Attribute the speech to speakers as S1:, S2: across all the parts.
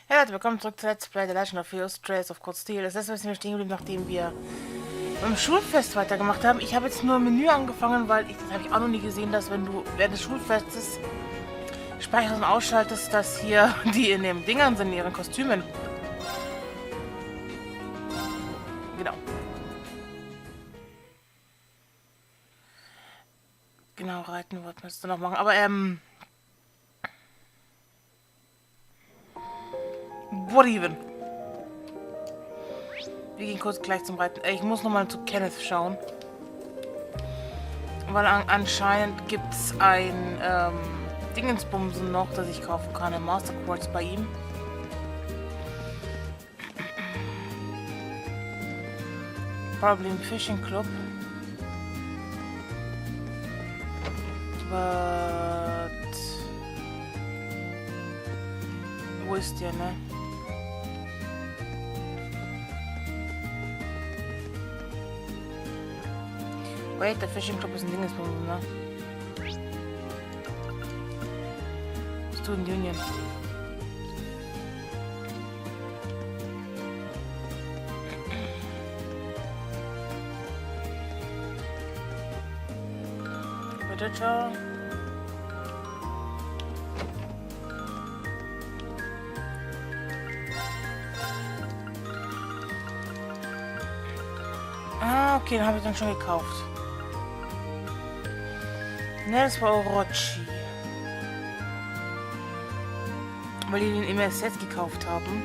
S1: Ja Leute, willkommen zurück zu Let's Play The Legend of Heroes Trails of Cold Steel. Das letzte Mal sind wir stehen geblieben, nachdem wir beim Schulfest weitergemacht haben. Ich habe jetzt nur ein Menü angefangen, weil das habe ich auch noch nie gesehen, dass wenn du während des Schulfestes speicherst und ausschaltest, dass hier die in den Dingern sind, in ihren Kostümen. Genau. Genau, reiten wollten wir jetzt noch machen. Aber, what even? Wir gehen kurz gleich zum Reiten. Ich muss nochmal zu Kenneth schauen. Weil anscheinend gibt es ein Dingensbumsen noch, das ich kaufen kann. Ein Master Quartz bei ihm. Probably im Fishing Club. But... Wo ist der, ne? Wait, der Fishing Club ist ein Dingensbumsen, ne? Student Union. Bitte, ah, okay, den habe ich dann schon gekauft. Ne, das war Orochi. Weil die den im Set gekauft haben.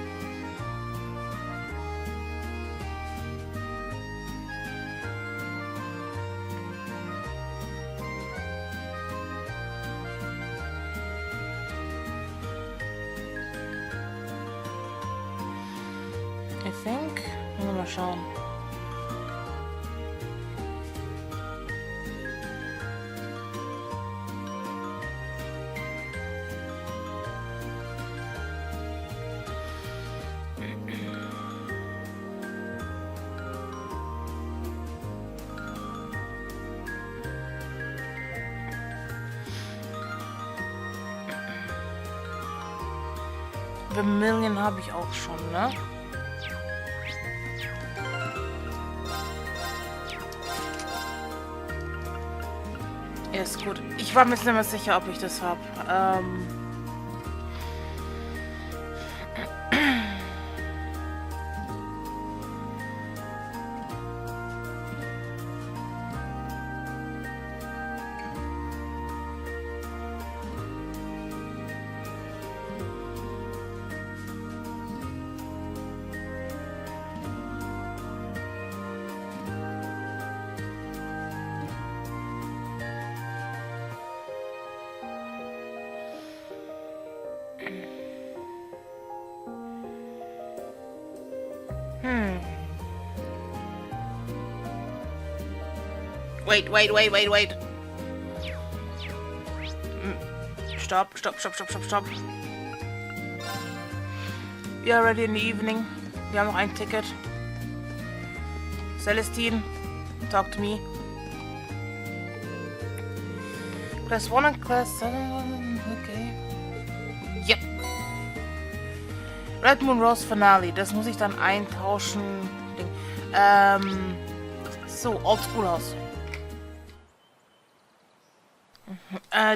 S1: I think. Mal schauen. Vermillion habe ich auch schon, ne? Ja, ist gut. Ich war mir jetzt nicht mehr sicher, ob ich das habe. Wait. Stop. We are ready in the evening. Wir haben noch ein Ticket. Celestine, talk to me. Class 1 und Class 7, okay. Yep. Red Moon Rose Finale, das muss ich dann eintauschen. So, Old Schoolhouse.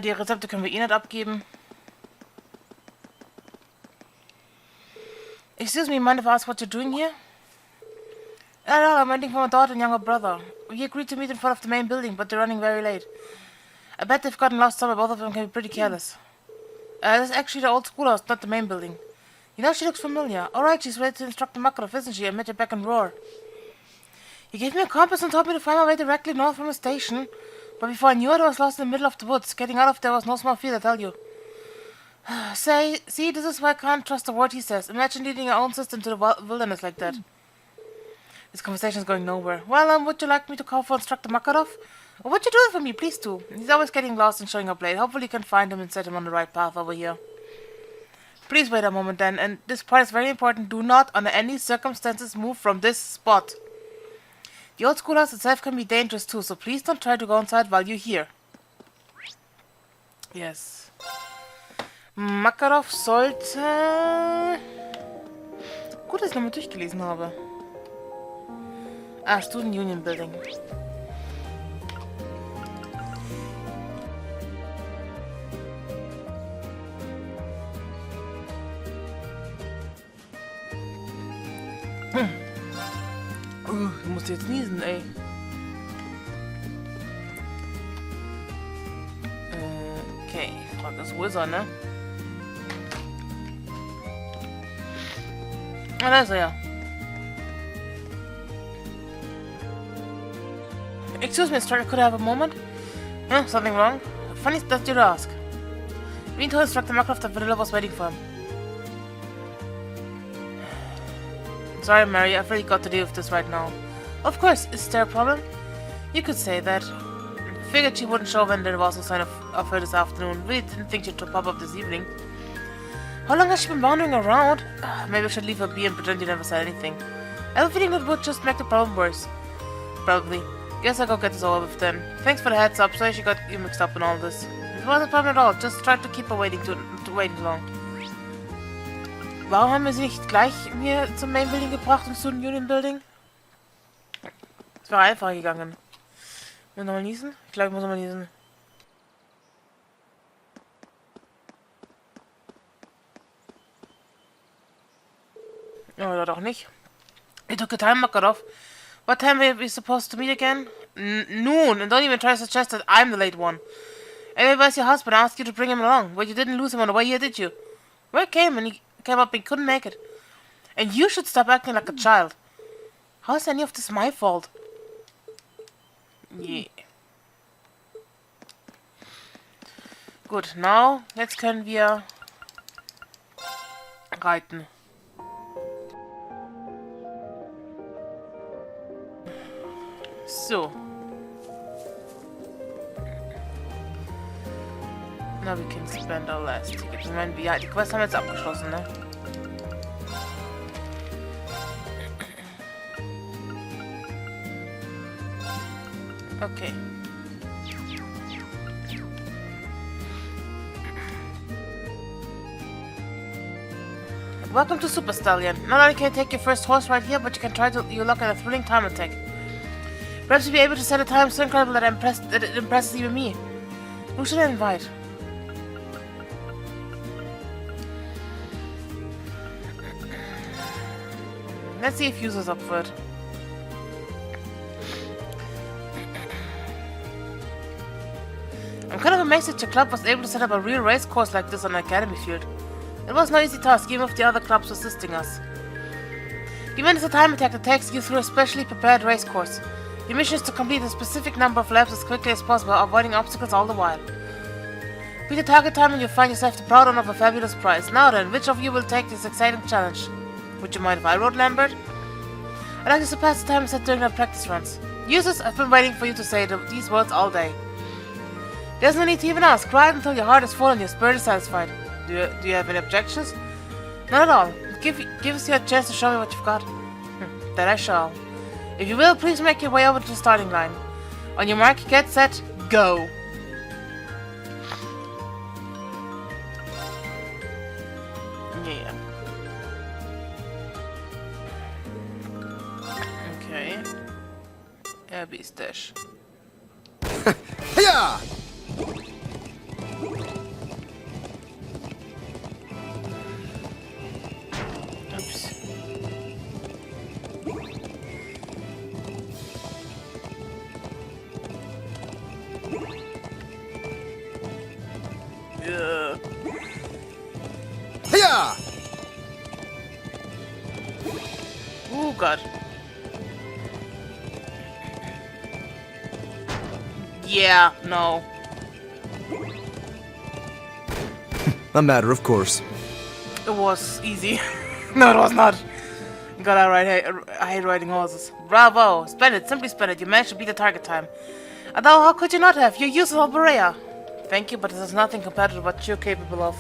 S1: Die Rezepte können wir eh nicht abgeben. Excuse me, mind if I ask what you're doing here? No, I'm waiting for my daughter and younger brother. We agreed to meet in front of the main building, but they're running very late. I bet they've gotten lost somewhere. Both of them can be pretty careless. This is actually the old schoolhouse, not the main building. You know, she looks familiar. Alright, she's ready to instruct the Makarov, isn't she? I met her back in Roar. He gave me a compass and told me to find my way directly north from the station. But before I knew it, I was lost in the middle of the woods. Getting out of there was no small feat, I tell you. See, this is why I can't trust a word he says. Imagine leading your own sister into the wilderness like that. This conversation is going nowhere. Well, would you like me to call for Instructor Makarov? Or would you do it for me? Please do. He's always getting lost and showing up late. Hopefully you can find him and set him on the right path over here. Please wait a moment then, and this part is very important. Do not, under any circumstances, move from this spot. The old schoolhouse itself can be dangerous too, so please don't try to go inside while you're here. Yes. Makarov sollte Gut, dass ich nochmal durchgelesen habe. Ah, Student Union Building. Ich muss jetzt niesen, ey. Okay, ich frage das, wo ist er, ne? Ah, da ist er ja. Excuse me, instructor, could I have a moment? Something wrong? Funny that you'd ask. We told Instructor Markov that Vanilla was waiting for him. Sorry, Mary, I've really got to deal with this right now. Of course, is there a problem? You could say that. Figured she wouldn't show when there was a sign of her this afternoon. Really didn't think she'd pop up this evening. How long has she been wandering around? Maybe I should leave her be and pretend you never said anything. I have a feeling that would just make the problem worse. Probably. Guess I'll go get this over with then. Thanks for the heads up, sorry she got you mixed up in all this. It wasn't a problem at all, just tried to keep her waiting too long. Warum haben wir sie nicht gleich hier zum Main Building gebracht, im Student Union Building? Es wäre einfacher gegangen. Muss ich nochmal niesen? Ich glaube, ich muss nochmal niesen. Oder doch nicht. You took a time marker off. What time are we supposed to meet again? Noon, and don't even try to suggest that I'm the late one. Anyway, where's your husband? I asked you to bring him along. Well, you didn't lose him on the way here, did you? Where came and he came up and couldn't make it. And you should stop acting like a child. How is any of this my fault? Yeah. Gut, now, jetzt können wir reiten. So. Now we can spend our last ticket. Ich meine, ja, die Quest haben wir jetzt abgeschlossen, ne? Okay. Welcome to Super Stallion. Not only can you take your first horse right here, but you can try your luck at a thrilling time attack. Perhaps you'll be able to set a time so incredible that it impresses even me. Who should I invite? Let's see if User's up for it. I'm kind of amazed that your club was able to set up a real race course like this on an academy field. It was no easy task, even with the other clubs assisting us. The event is a time attack that takes you through a specially prepared race course. Your mission is to complete a specific number of laps as quickly as possible, avoiding obstacles all the while. Beat the target time and you'll find yourself the proud owner of a fabulous prize. Now then, which of you will take this exciting challenge? Would you mind if I rode Lambert? I'd like to surpass the time set during our practice runs. Users, I've been waiting for you to say these words all day. There's no need to even ask. Ride until your heart is full and your spirit is satisfied. Do you have any objections? Not at all. Give us your chance to show me what you've got. That I shall. If you will, please make your way over to the starting line. On your mark, get set, go! Yeah. Okay. Bist
S2: Ja!
S1: Ups. Yeah.
S2: Ja!
S1: Oh God. Yeah, no.
S2: A matter of course.
S1: It was easy. No, it was not. God, I hate riding horses. Bravo! Splendid, simply splendid. You managed to beat the target time. Although, how could you not have? You're useful, Berea. Thank you, but this is nothing compared to what you're capable of.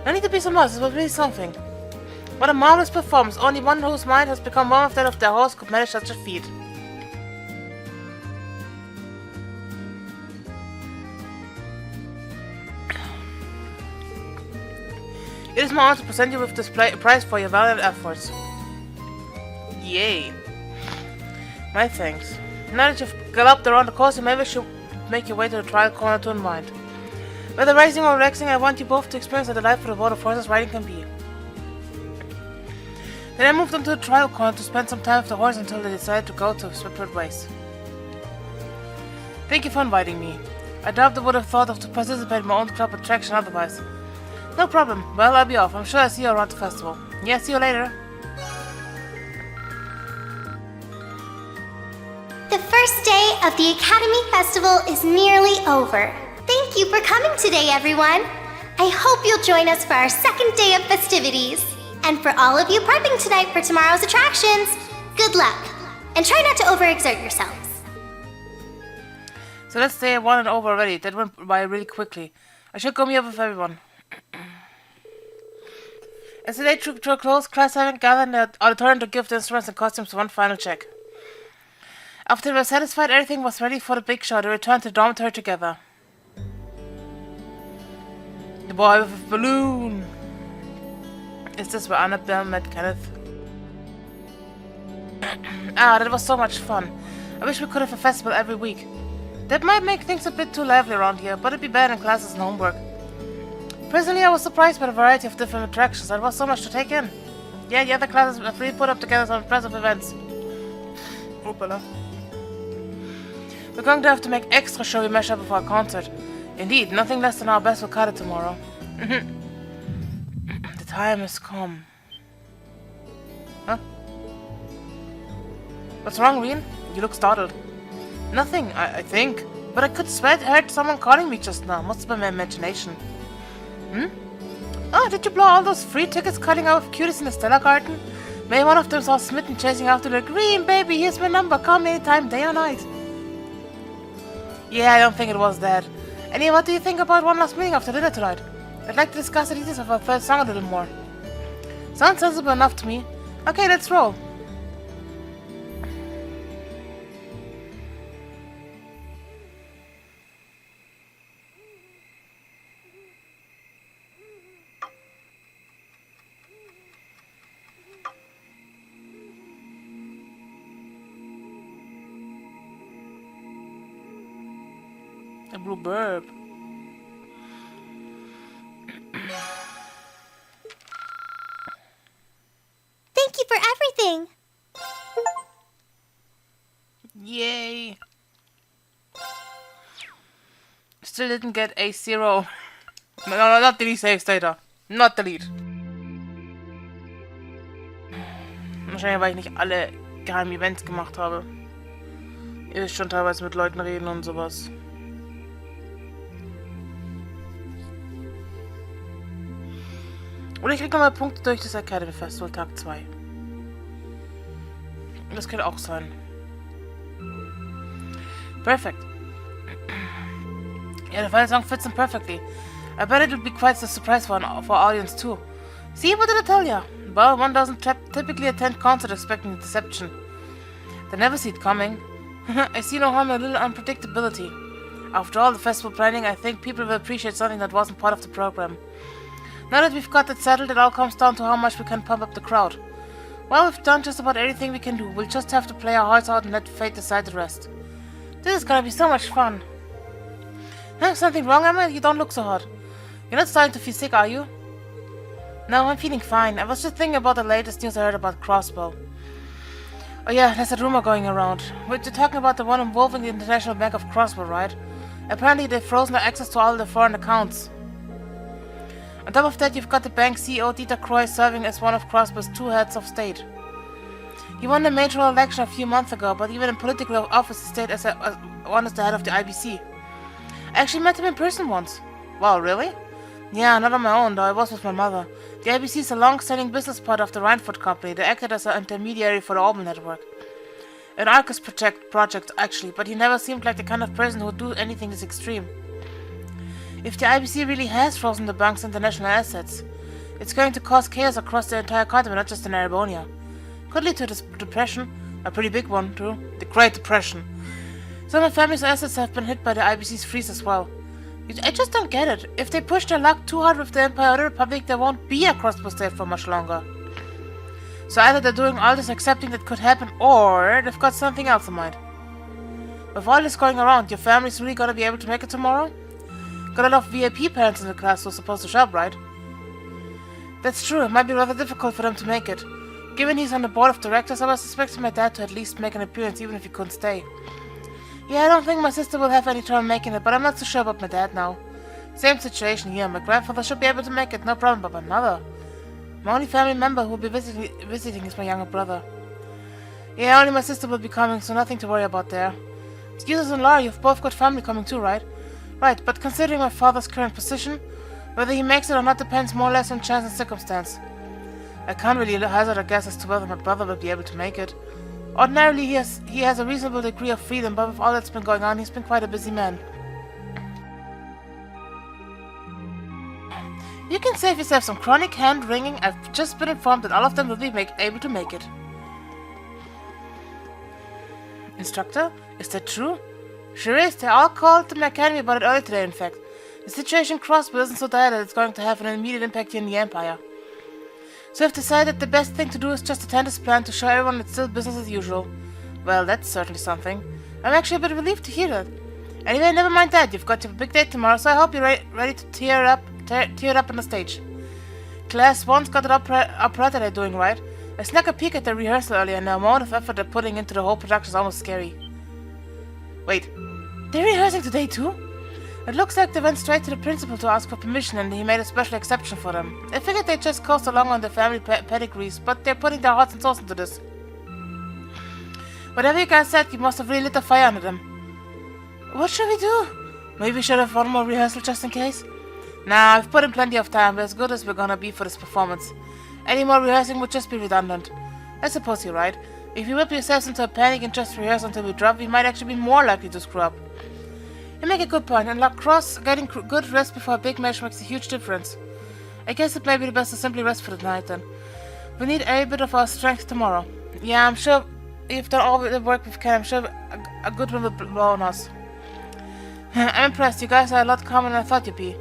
S1: No need to be so modest, it was really something. What a marvelous performance. Only one whose mind has become one of that of their horse could manage such a feat. It is my honor to present you with this prize for your valiant efforts. Yay. My thanks. Now that you've galloped around the course, you maybe should make your way to the trial corner to unwind. Whether rising or relaxing, I want you both to experience the delightful reward of horses riding can be. Then I moved on to the trial corner to spend some time with the horse until they decided to go to separate ways. Thank you for inviting me. I doubt I would have thought of to participate in my own club attraction otherwise. No problem. Well, I'll be off. I'm sure I'll see you around the festival. Yeah, see you later.
S3: The first day of the Academy Festival is nearly over. Thank you for coming today, everyone. I hope you'll join us for our second day of festivities. And for all of you prepping tonight for tomorrow's attractions, good luck. And try not to overexert yourselves.
S1: So let's say 1 and over already. That went by really quickly. I should go meet up with everyone. As the day drew to a close, class having gathered in the auditorium to give the instruments and costumes one final check. After they were satisfied everything was ready for the big show, they returned to the dormitory together. The boy with a balloon. Is this where Annabelle met Kenneth? That was so much fun. I wish we could have a festival every week. That might make things a bit too lively around here, but it'd be better than classes and homework. Personally, I was surprised by the variety of different attractions. There was so much to take in. Yeah, the other classes have really put up together some impressive events. Oopala. We're going to have to make extra showy mashup before our concert. Indeed, nothing less than our best will cut it tomorrow. The time has come. Huh? What's wrong, Reen? You look startled. Nothing, I think. But I could swear I heard someone calling me just now. Must have been my imagination. Oh, did you blow all those free tickets cutting out of cuties in the Stella Garden? Maybe one of them saw Smitten chasing after the green baby. Here's my number. Call me anytime, day or night. Yeah, I don't think it was that. Anyway, what do you think about one last meeting after dinner tonight? I'd like to discuss the details of our third song a little more. Sounds sensible enough to me. Okay, let's roll. A blue burb.
S3: Thank you for everything.
S1: Yay. Still didn't get a 0. No, not delete save data. Not delete. Wahrscheinlich, weil ich nicht alle geheimen Events gemacht habe. Ihr wisst schon teilweise mit Leuten reden und sowas. Oder ich krieg nochmal Punkte durch das Academy Festival Tag 2. Das könnte auch sein. Perfect. Yeah, the final song fits in perfectly. I bet it'll be quite a surprise for our audience too. See, what did I tell ya? Well, one doesn't typically attend concert expecting deception. They never see it coming. I see no harm in a little unpredictability. After all the festival planning, I think people will appreciate something that wasn't part of the program. Now that we've got it settled, it all comes down to how much we can pump up the crowd. Well, we've done just about everything we can do. We'll just have to play our hearts out and let fate decide the rest. This is gonna be so much fun. Huh? Something wrong, Emma? You don't look so hot. You're not starting to feel sick, are you? No, I'm feeling fine. I was just thinking about the latest news I heard about Crossbow. Oh yeah, there's a rumor going around. We're talking about the one involving the International Bank of Crossbow, right? Apparently they've frozen their access to all the foreign accounts. On top of that, you've got the bank CEO Dieter Croy serving as one of Crossbow's 2 heads of state. He won the major election a few months ago, but even in political office he stayed as the head of the IBC. I actually met him in person once. Wow, really? Yeah, not on my own, though I was with my mother. The IBC is a long-standing business part of the Reinfurt Company. They acted as an intermediary for the Orban network. An Arcus project, actually, but he never seemed like the kind of person who would do anything this extreme. If the IBC really has frozen the bank's international assets, it's going to cause chaos across the entire continent, not just in Arabonia. Could lead to a depression, a pretty big one too, the Great Depression. Some of the family's assets have been hit by the IBC's freeze as well. I just don't get it. If they push their luck too hard with the Empire or the Republic, there won't be a crossbow state for much longer. So either they're doing all this accepting that could happen, or they've got something else in mind. With all this going around, your family's really gonna be able to make it tomorrow? Got a lot of VIP parents in the class who's supposed to show up, right? That's true, it might be rather difficult for them to make it. Given he's on the board of directors, I was expecting my dad to at least make an appearance even if he couldn't stay. Yeah, I don't think my sister will have any trouble making it, but I'm not so sure about my dad now. Same situation here, my grandfather should be able to make it, no problem, but my mother... My only family member who will be visiting is my younger brother. Yeah, only my sister will be coming, so nothing to worry about there. Excuses and Laura, you've both got family coming too, right? Right, but considering my father's current position, whether he makes it or not depends more or less on chance and circumstance. I can't really hazard a guess as to whether my brother will be able to make it. Ordinarily, he has a reasonable degree of freedom, but with all that's been going on, he's been quite a busy man. You can save yourself some chronic hand-wringing. I've just been informed that all of them will be able to make it. Instructor? Is that true? Sure is. They all called the academy about it earlier today, in fact. The situation Crossbow isn't so dire that it's going to have an immediate impact here in the Empire. So I've decided the best thing to do is just attend this plan to show everyone it's still business as usual. Well, that's certainly something. I'm actually a bit relieved to hear that. Anyway, never mind that. You've got your big date tomorrow, so I hope you're ready to tear it up on the stage. Class 1's got an operetta they're doing, right? I snuck a peek at the rehearsal earlier, and the amount of effort they're putting into the whole production is almost scary. Wait, they're rehearsing today too? It looks like they went straight to the principal to ask for permission, and he made a special exception for them. I figured they'd just coast along on their family pedigrees, but they're putting their hearts and souls into this. Whatever you guys said, you must have really lit a fire under them. What should we do? Maybe we should have one more rehearsal just in case? Nah, I've put in plenty of time. We're as good as we're gonna be for this performance. Any more rehearsing would just be redundant. I suppose you're right. If you whip yourselves into a panic and just rehearse until we drop, we might actually be more likely to screw up. You make a good point. In lacrosse, getting good rest before a big match makes a huge difference. I guess it may be the best to simply rest for the night then. We need a bit of our strength tomorrow. Yeah, I'm sure you've done all the work we can. I'm sure a good one will blow on us. I'm impressed. You guys are a lot calmer than I thought you'd be.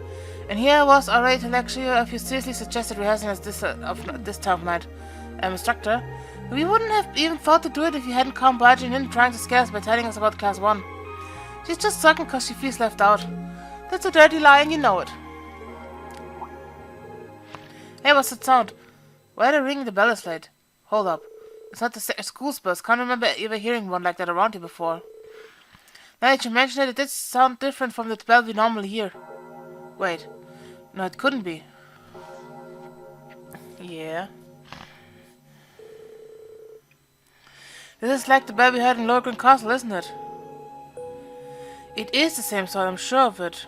S1: And here I was already to lecture you if you seriously suggested rehearsing as this time of night. Instructor, we wouldn't have even thought to do it if you hadn't come barging in trying to scare us by telling us about Class 1. She's just sucking because she feels left out. That's a dirty lie and you know it. Hey, what's that sound? Why are they ringing the bell is late? Hold up. It's not the school's bus. Can't remember ever hearing one like that around here before. Now that you mention it, it did sound different from the bell we normally hear. Wait. No, it couldn't be. Yeah. This is like the bell we heard in Logren Castle, isn't it? It is the same sort, I'm sure of it.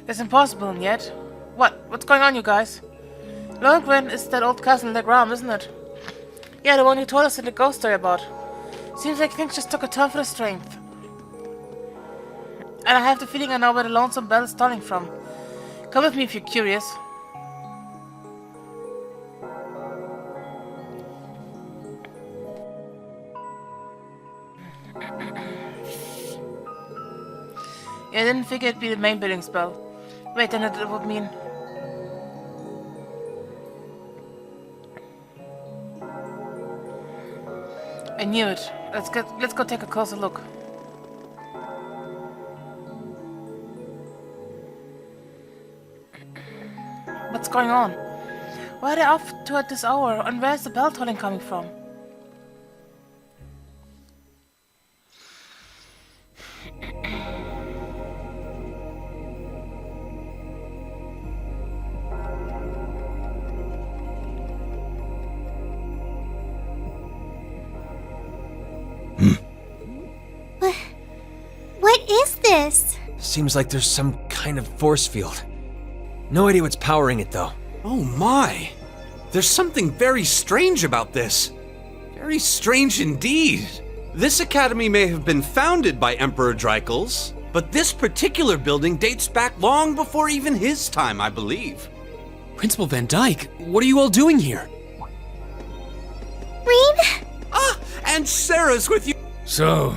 S1: It's impossible, and yet... What's going on, you guys? Logren is that old castle in the ground, isn't it? Yeah, the one you told us in the ghost story about. Seems like things just took a turn for the strength. And I have the feeling I know where the lonesome bell is tolling from. Come with me if you're curious. Yeah, I didn't figure it'd be the main building's bell. Wait, then it would mean... I knew it. Let's go take a closer look. What's going on? Why are they off to at this hour? And where's the bell tolling coming from?
S3: What is this?
S2: Seems like there's some kind of force field. No idea what's powering it, though.
S4: Oh my! There's something very strange about this. Very strange indeed. This academy may have been founded by Emperor Dreikels, but this particular building dates back long before even his time, I believe.
S5: Principal Van Dyke, what are you all doing here?
S3: Rean?
S4: Ah, and Sarah's with you.
S5: So,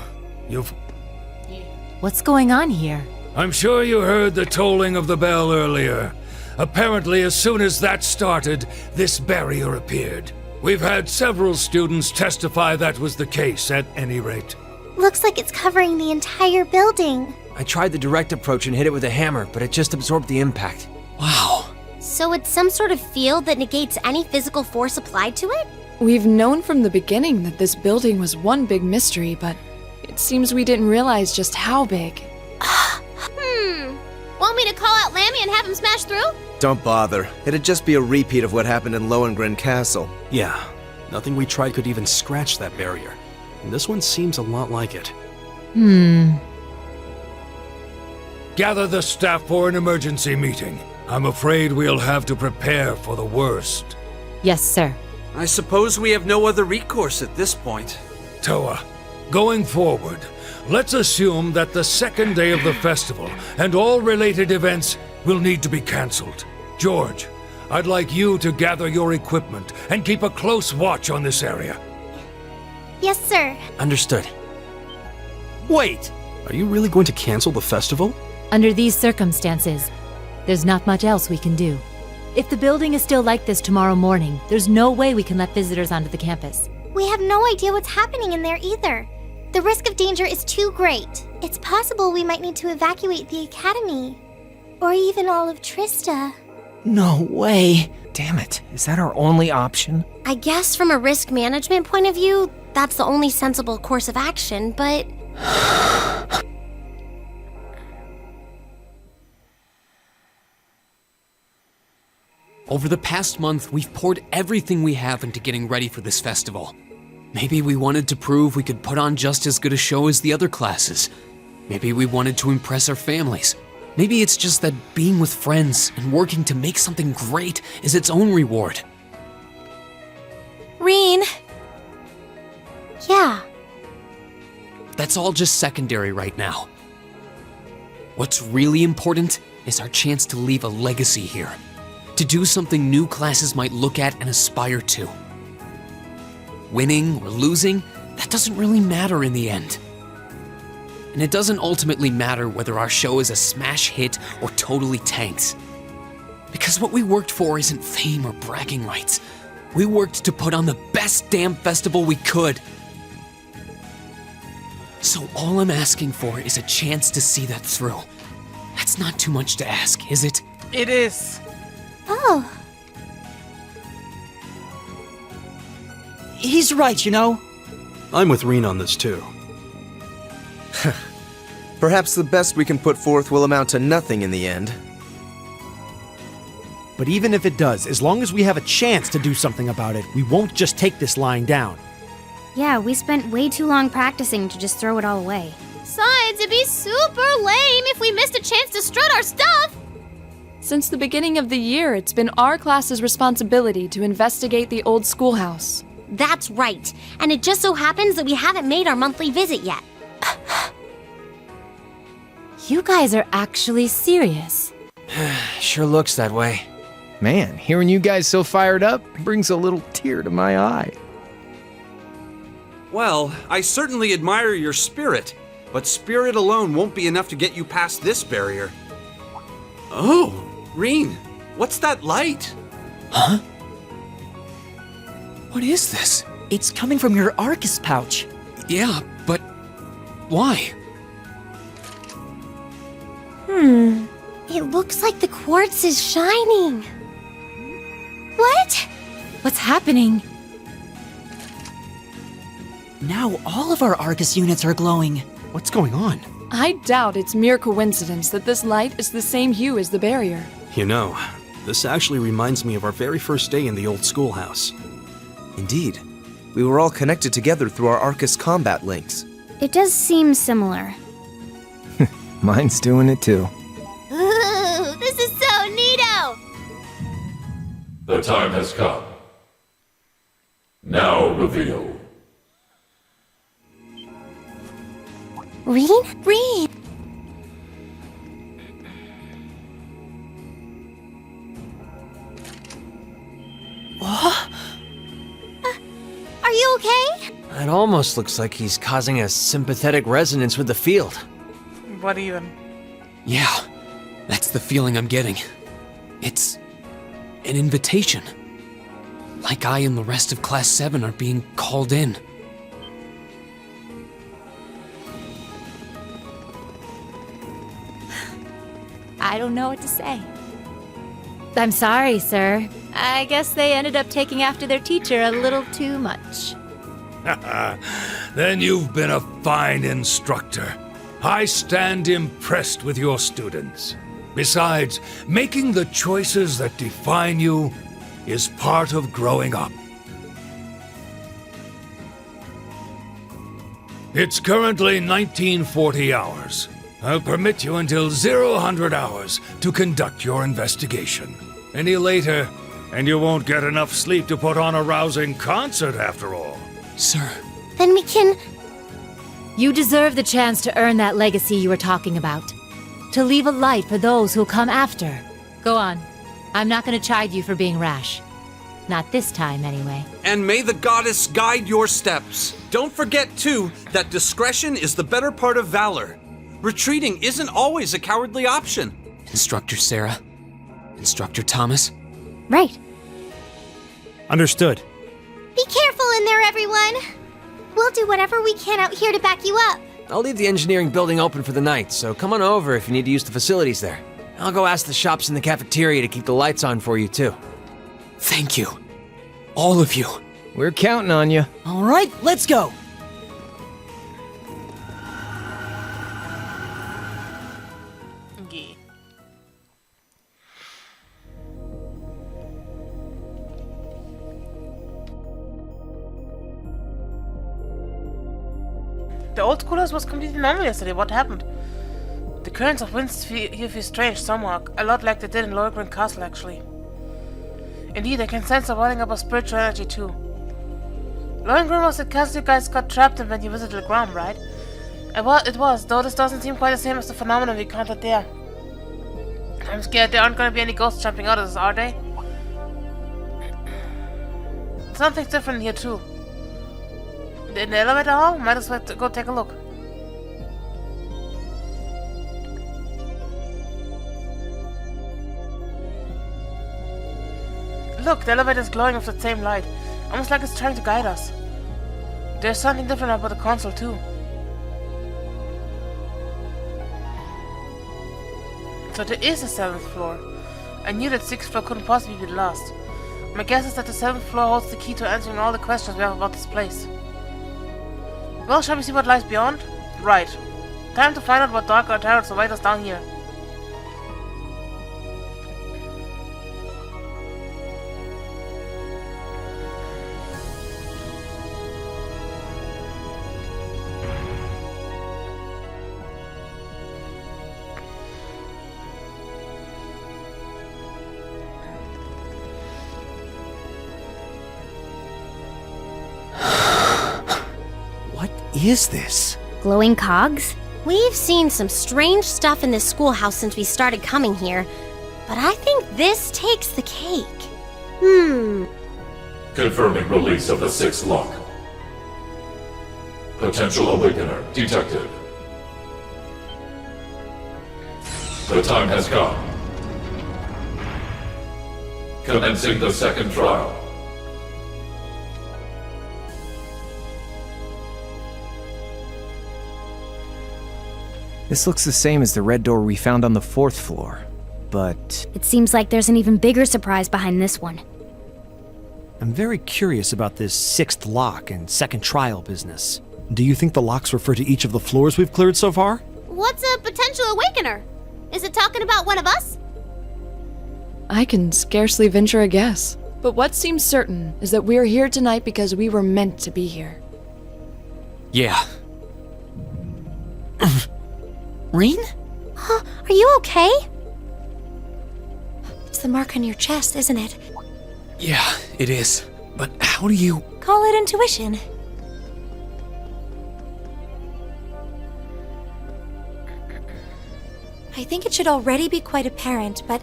S6: What's going on here?
S7: I'm sure you heard the tolling of the bell earlier. Apparently, as soon as that started, this barrier appeared. We've had several students testify that was the case, at any rate.
S3: Looks like it's covering the entire building.
S2: I tried the direct approach and hit it with a hammer, but it just absorbed the impact.
S5: Wow.
S3: So it's some sort of field that negates any physical force applied to it?
S8: We've known from the beginning that this building was one big mystery, but it seems we didn't realize just how big.
S3: Want me to call out Lammy and have him smash through?
S9: Don't bother. It'd just be a repeat of what happened in Lohengrin Castle.
S10: Yeah, nothing we tried could even scratch that barrier. And this one seems a lot like it.
S7: Gather the staff for an emergency meeting. I'm afraid we'll have to prepare for the worst.
S6: Yes, sir.
S4: I suppose we have no other recourse at this point.
S7: Toa, going forward, let's assume that the second day of the festival and all related events will need to be cancelled. George, I'd like you to gather your equipment and keep a close watch on this area.
S3: Yes, sir.
S2: Understood.
S10: Wait! Are you really going to cancel the festival?
S6: Under these circumstances, there's not much else we can do. If the building is still like this tomorrow morning, there's no way we can let visitors onto the campus.
S3: We have no idea what's happening in there either. The risk of danger is too great. It's possible we might need to evacuate the academy. Or even all of Trista.
S11: No way. Damn it. Is that our only option?
S3: I guess from a risk management point of view, that's the only sensible course of action, but...
S5: Over the past month, we've poured everything we have into getting ready for this festival. Maybe we wanted to prove we could put on just as good a show as the other classes. Maybe we wanted to impress our families. Maybe it's just that being with friends and working to make something great is its own reward.
S3: Reen. Yeah.
S5: That's all just secondary right now. What's really important is our chance to leave a legacy here. To do something new classes might look at and aspire to. Winning or losing, that doesn't really matter in the end. And it doesn't ultimately matter whether our show is a smash hit or totally tanks. Because what we worked for isn't fame or bragging rights. We worked to put on the best damn festival we could. So all I'm asking for is a chance to see that through. That's not too much to ask, is it?
S1: It is.
S3: Oh.
S11: He's right, you know?
S10: I'm with Reen on this too.
S9: Perhaps the best we can put forth will amount to nothing in the end.
S11: But even if it does, as long as we have a chance to do something about it, we won't just take this lying down.
S12: Yeah, we spent way too long practicing to just throw it all away.
S3: Besides, it'd be super lame if we missed a chance to strut our stuff.
S8: Since the beginning of the year, it's been our class's responsibility to investigate the old schoolhouse.
S3: That's right. And it just so happens that we haven't made our monthly visit yet.
S6: You guys are actually serious.
S2: Sure looks that way.
S13: Man, hearing you guys so fired up brings a little tear to my eye.
S4: Well, I certainly admire your spirit, but spirit alone won't be enough to get you past this barrier. Oh, Reen, what's that light?
S5: Huh? What is this?
S11: It's coming from your Arcus pouch.
S5: Yeah, but why?
S3: It looks like the quartz is shining. What?
S6: What's happening?
S11: Now all of our Arcus units are glowing.
S2: What's going on?
S8: I doubt it's mere coincidence that this light is the same hue as the barrier.
S10: You know, this actually reminds me of our very first day in the old schoolhouse.
S9: Indeed. We were all connected together through our Arcus combat links.
S12: It does seem similar.
S13: Mine's doing it too.
S3: Ooh, this is so neato!
S14: The time has come. Now reveal.
S3: Reen? Reen!
S11: What?
S3: Are you okay?
S2: It almost looks like he's causing a sympathetic resonance with the field.
S1: What even?
S5: Yeah, that's the feeling I'm getting. It's an invitation. Like I and the rest of Class 7 are being called in.
S6: I don't know what to say. I'm sorry, sir. I guess they ended up taking after their teacher a little too much.
S7: Then you've been a fine instructor. I stand impressed with your students. Besides, making the choices that define you is part of growing up. It's currently 1940 hours. I'll permit you until 00 hours to conduct your investigation. Any later, and you won't get enough sleep to put on a rousing concert after all.
S5: Sir.
S3: Then we can...
S6: You deserve the chance to earn that legacy you were talking about. To leave a light for those who'll come after. Go on. I'm not going to chide you for being rash. Not this time, anyway.
S4: And may the goddess guide your steps. Don't forget, too, that discretion is the better part of valor. Retreating isn't always a cowardly option.
S5: Instructor Sarah. Instructor Thomas.
S3: Right.
S11: Understood.
S3: Be careful in there, everyone. We'll do whatever we can out here to back you up.
S2: I'll leave the engineering building open for the night, so come on over if you need to use the facilities there. I'll go ask the shops in the cafeteria to keep the lights on for you, too.
S5: Thank you. All of you.
S13: We're counting on you.
S15: All right, let's go.
S1: Okay. The old schoolhouse was completely normal yesterday. What happened? The currents of winds here feel strange, somewhat. A lot like they did in Lohengrin Castle, actually. Indeed, I can sense a welling up of spiritual energy, too. Lohengrin was the castle you guys got trapped in when you visited Gram, right? It was, though this doesn't seem quite the same as the phenomenon we encountered there. I'm scared there aren't going to be any ghosts jumping out of us, are they? Something's different here, too. In the elevator hall? Might as well go take a look. Look, the elevator is glowing with the same light. Almost like it's trying to guide us. There's something different about the console, too. So there is a 7th floor. I knew that 6th floor couldn't possibly be the last. My guess is that the 7th floor holds the key to answering all the questions we have about this place. Well, shall we see what lies beyond? Right. Time to find out what darker terrors await us down here.
S11: What is this?
S12: Glowing cogs?
S3: We've seen some strange stuff in this schoolhouse since we started coming here, but I think this takes the cake.
S14: Confirming release of the 6th lock. Potential awakener detected. The time has come. Commencing the 2nd trial.
S13: This looks the same as the red door we found on the 4th floor, but...
S12: It seems like there's an even bigger surprise behind this one.
S11: I'm very curious about this 6th lock and 2nd trial business. Do you think the locks refer to each of the floors we've cleared so far?
S3: What's a potential awakener? Is it talking about one of us?
S8: I can scarcely venture a guess. But what seems certain is that we're here tonight because we were meant to be here.
S5: Yeah.
S12: Reen?
S3: Huh? Are you okay?
S12: It's the mark on your chest, isn't it?
S5: Yeah, it is. But how do you...
S12: Call it intuition. I think it should already be quite apparent, but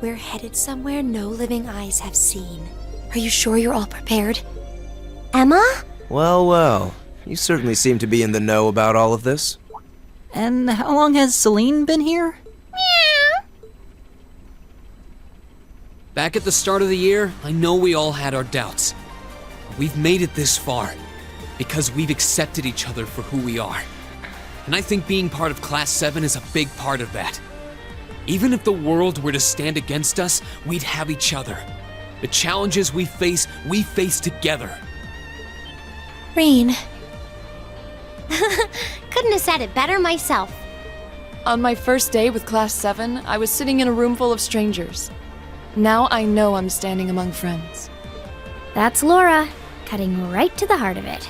S12: we're headed somewhere no living eyes have seen. Are you sure you're all prepared?
S3: Emma?
S9: Well, well. You certainly seem to be in the know about all of this.
S15: And how long has Celine been here?
S5: Back at the start of the year, I know we all had our doubts. But we've made it this far because we've accepted each other for who we are. And I think being part of Class 7 is a big part of that. Even if the world were to stand against us, we'd have each other. The challenges we face together.
S3: Reen. Couldn't have said it better myself.
S8: On my first day with Class 7, I was sitting in a room full of strangers. Now I know I'm standing among friends.
S12: That's Laura, cutting right to the heart of it.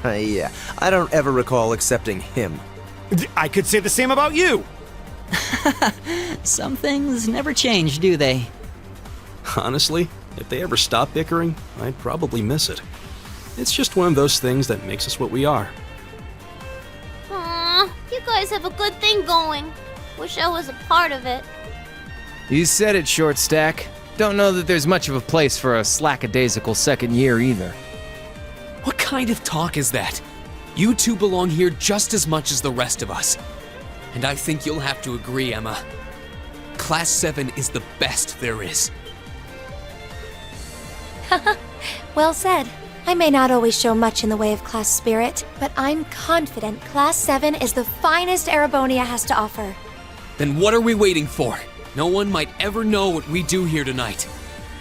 S9: Yeah, I don't ever recall accepting him.
S11: I could say the same about you!
S15: Some things never change, do they?
S10: Honestly, if they ever stop bickering, I'd probably miss it. It's just one of those things that makes us what we are.
S3: Aww, you guys have a good thing going. Wish I was a part of it.
S13: You said it, Short Stack. Don't know that there's much of a place for a slackadaisical second year either.
S5: What kind of talk is that? You two belong here just as much as the rest of us. And I think you'll have to agree, Emma. Class 7 is the best there is.
S3: Well said. I may not always show much in the way of class spirit, but I'm confident Class 7 is the finest Erebonia has to offer.
S5: Then what are we waiting for? No one might ever know what we do here tonight.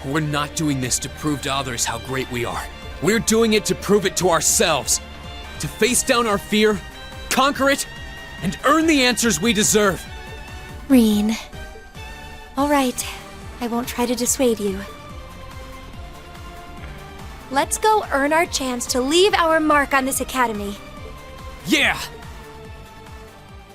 S5: We're not doing this to prove to others how great we are. We're doing it to prove it to ourselves. To face down our fear, conquer it, and earn the answers we deserve.
S3: Reen. All right. I won't try to dissuade you. Let's go earn our chance to leave our mark on this academy.
S5: Yeah!